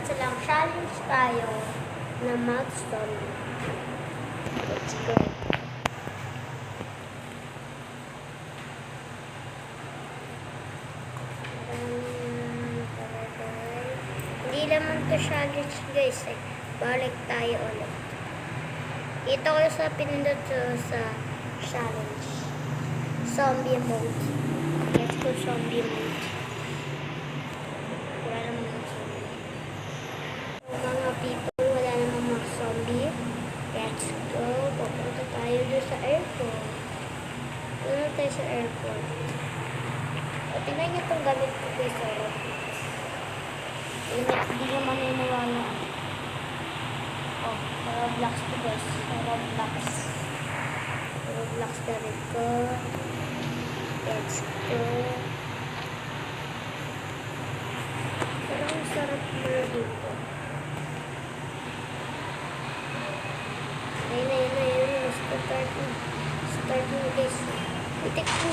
Kaso lang, challenge tayo na mag-story. Let's go. Hindi naman to challenge guys eh. Balik tayo ulit. Ito ko sa pinindot sa challenge. Zombie mode. Let's go zombie mode. Wala naman mga zombie. So, mga people, wala naman mga zombie. Let's go. Pupunta tayo doon sa airport. Pupunta tayo sa airport. O, tingnan niyo itong gamit ko guys sa Roblox. Hindi naman niniwala. Oh, sa Roblox ko guys. Sa Roblox. Roblox na rin ko. Let's go. Parang sarap mo dito. Ayun. Start mo guys. Itik mo.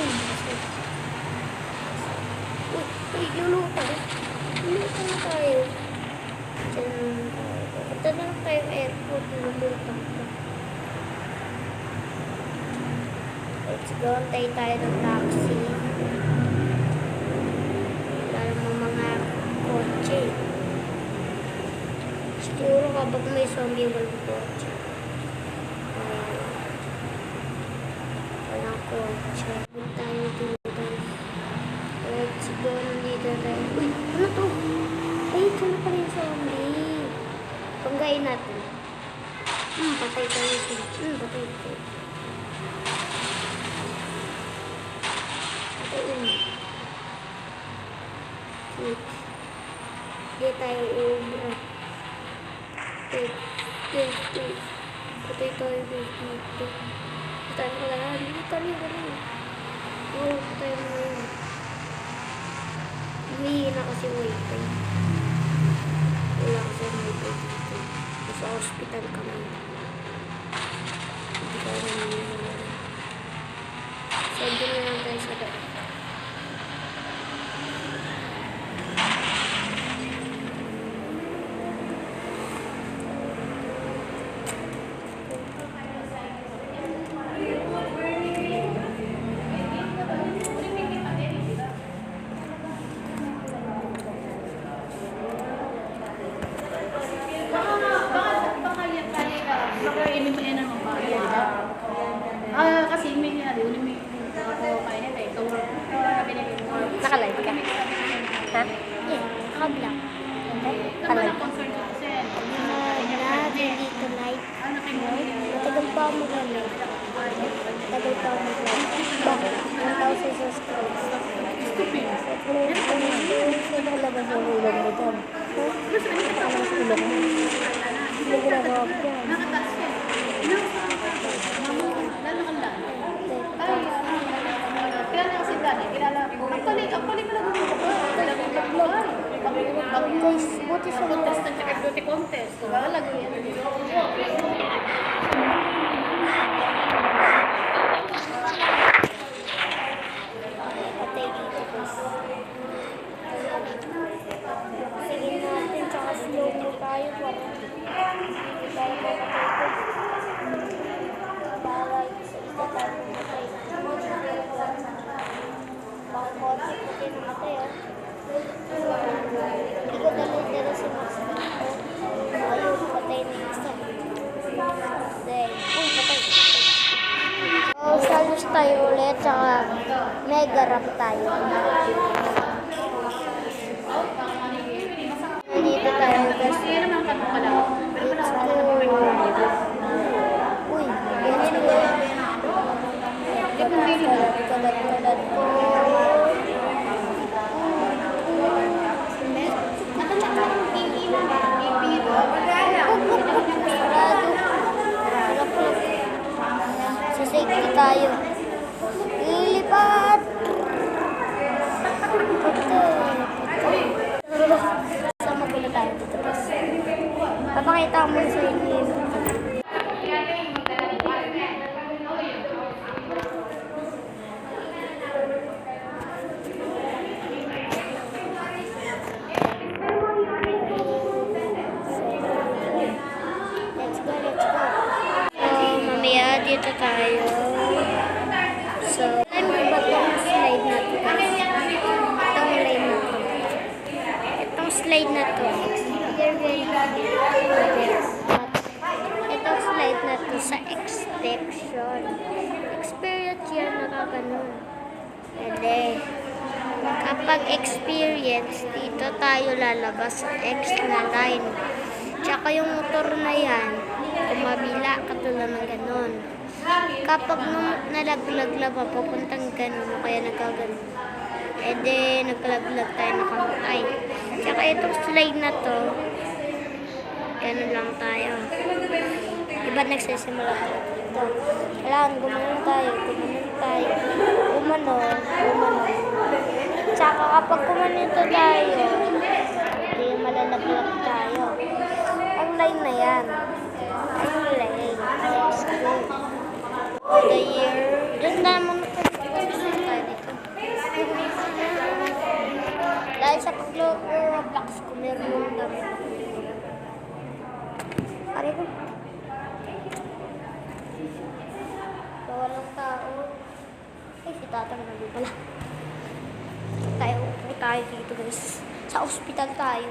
Uy, luluto. Luluto na tayo. Diyan tayo. Punta na lang tayo airport. Luluto ko. Let's go. Tayo ng taxi. Wala naman mga kotse. Siguro kapag may zombie walang kotse. Walang kotse. Punta tayo dito. Let's go. Nandito tayo. Uy! Ano to? Ay, ito na pala yung zombie. Panggayin natin. Patay tayo. Patay tayo. Hindi tayo ubra. Patay tayo dito. Patay mo lang. Patay mo yun. Humihi na kasi wifi. Wala kasi wifi dito. Sa hospital kami. Hindi ka rin humihi. So, doon na lang tayo sa doon. Kasi may Naka-live ka? Ha? Yeah, naka-vlog. Naka-live. Dito live. Matagal pa ako mag-live. Bakit? 1,000 subscribers. Ano nalabas yung ulam mo dyan? Ano ang ulam mo? Hindi ko nagawa ko dyan. Guys, buti sa mga beauty contest. Lagi yan. patay dito guys. Sige natin, tsaka slow mo tayo para hindi tayo papatay. Para sa isa tayo mamatay. Baka konti po tayo namatay Hindi ko dala si Max dito. Ayun, patay na isa. dito. You're very cute. Itong slide na to sa extension. Experience yan, nakaganon. Pwede. Kapag experience, dito tayo lalabas sa X na line. Tsaka yung motor na yan, kumabila, katulad ng ganon. Kapag nalaglag lang, papuntang ganon, o kaya nagkaganon. Nagkalaglag tayo, nakamatay. Tsaka itong slide na to, ganon lang tayo. Iba nagsisimula tayo dito. Kailangan gumanon tayo. Gumanon. Tsaka kapag kumanito tayo, hindi malalaglag tayo. Ang line na yan. Ay, yung line. Let's go. The year. Doon naman tayo dito. Dahil sa pag-Roblox ko, meron yung gamit. Pare ko. Walang tao. Ay, si tatang nandun pala. Tayo dito guys. Sa ospital tayo.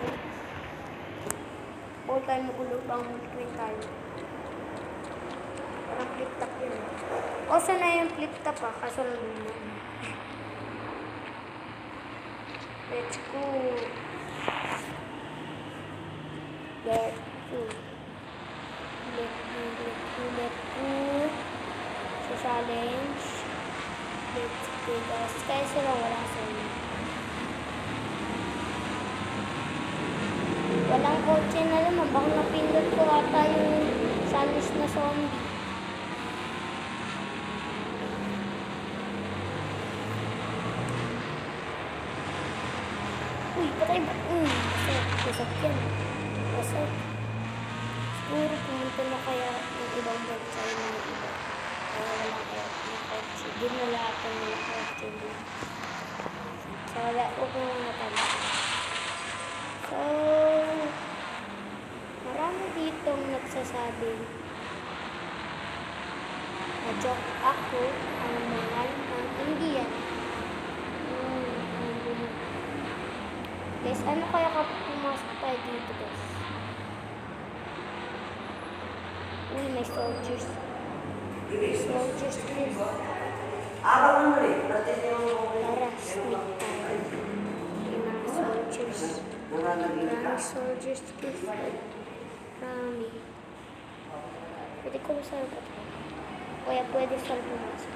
All time magulo bang mag-twin tayo. Parang flip-top yun. O, sana yung flip-top kaso nandun na. Let's go. Let's go. Sa challenge. Let's go guys. Kaya sila wala sa inyo. Walang kotse na naman. Baka napindot ko ata yung challenge na zombie. Uy, patay ba? Basag yan. Basag. Siguro pumunta na kaya ng ibang bansa yung mga iba. Kaya walang kotse. Doon na lahat ng mga kotse doon. So, wala. Huwag mo mga tanda. So, marami ditong nagsasabi na joke ako ang mahal ng Indian. Guys, ano kaya kapag pumasok tayo dito guys? Uy, may soldiers. Soldiers please. Tara, sneak tayo. Yung mga soldiers. Maraming soldiers please. Marami. Pwede ko saan pa tayo. Kaya pwede saan pumasok.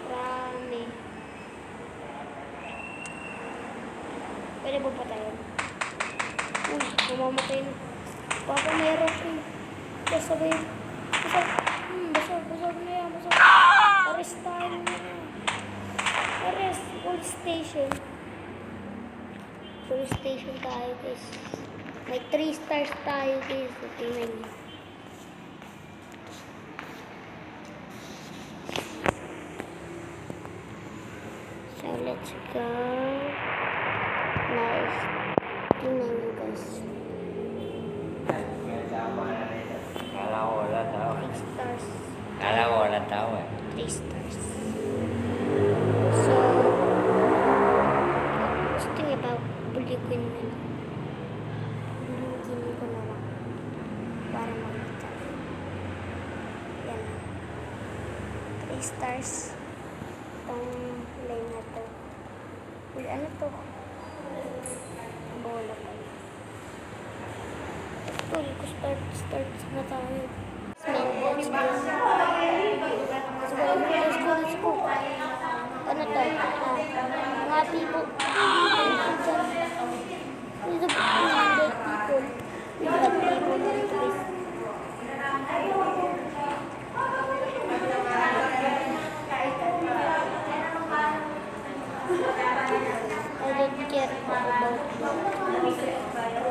Marami. Pwede ba pa tayo? Uy, mamamatay na. Baka meron ko. Basag. Basag na yan. Basag. Arrest tayo na. Arrest. Police station. Police station tayo guys. May 3 stars tayo guys. Tingnan niyo. So let's go. Nice. Tingnan niyo guys. Kala ko wala tao. 3 stars. Kala ko wala tao eh. 3 stars. So, gusto niya ba buligin na lang? Buligin ko na lang. Para makita. Yan. 3 stars. Itong line na to. Uy, ano to? Bola pa. Tuloy ko start na tayo. Let's go. Let's go. Ano to? Mga people. These are bad people. We have people in this. I don't care about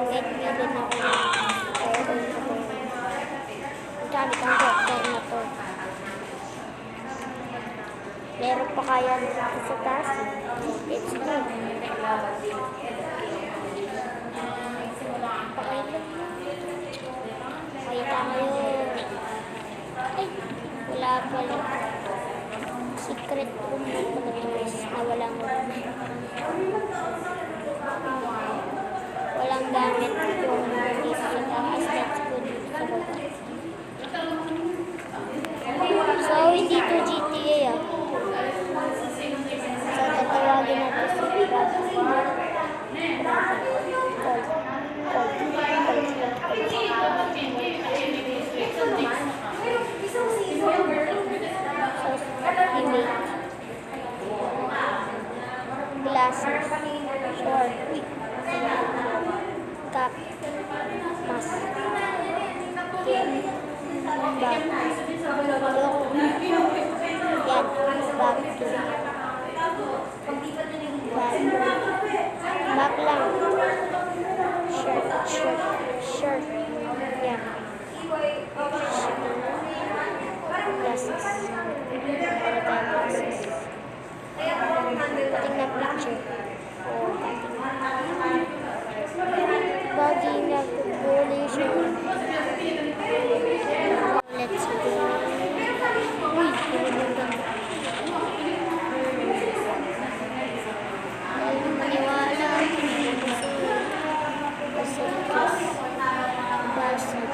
get me din ako. Ang dami kang doctor na to. Meron pa kaya sa taas? Let's go. Pakailan mo. Pakita kayo. Ay, wala pala. secret room na pala to guys, na walang gamit yung dito sa taas, let's go dito sa baba. So, hindi to GTA ah. So, tatawagin natin si glasses, short, cap, mask, bag, yan, bag, bag lang, shirt, yan, glasses, para tayo glasses, pating na picture, bagi na collaboration. Let's go. Uy, ayaw maniwala. Basag.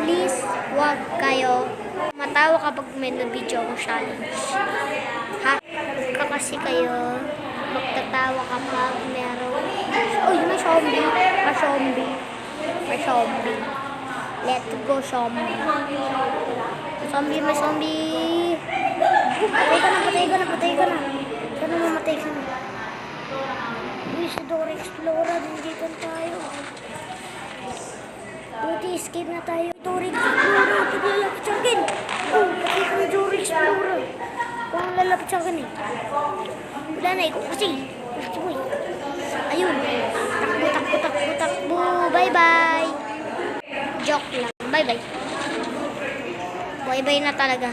Please, wag kayo matawa kapag may na-video akong challenge. Ha? Kasi kayo magtatawa kapag meron. Uy, may zombie. May zombie. Let's go, zombie. May zombie. Patay ka na. Sana mamatay ka na. Uy, sa Dora Explorer, dito tayo. Buti, escape na tayo. Dora Explorer, lalapit sa akin. Oh, patay ka na Dora Explorer. Kung lalapit sa akin eh. Wala na, ikaw kasi. Ayun. Takbo. Bye-bye. Joke lang. Bye-bye. Bye-bye na talaga.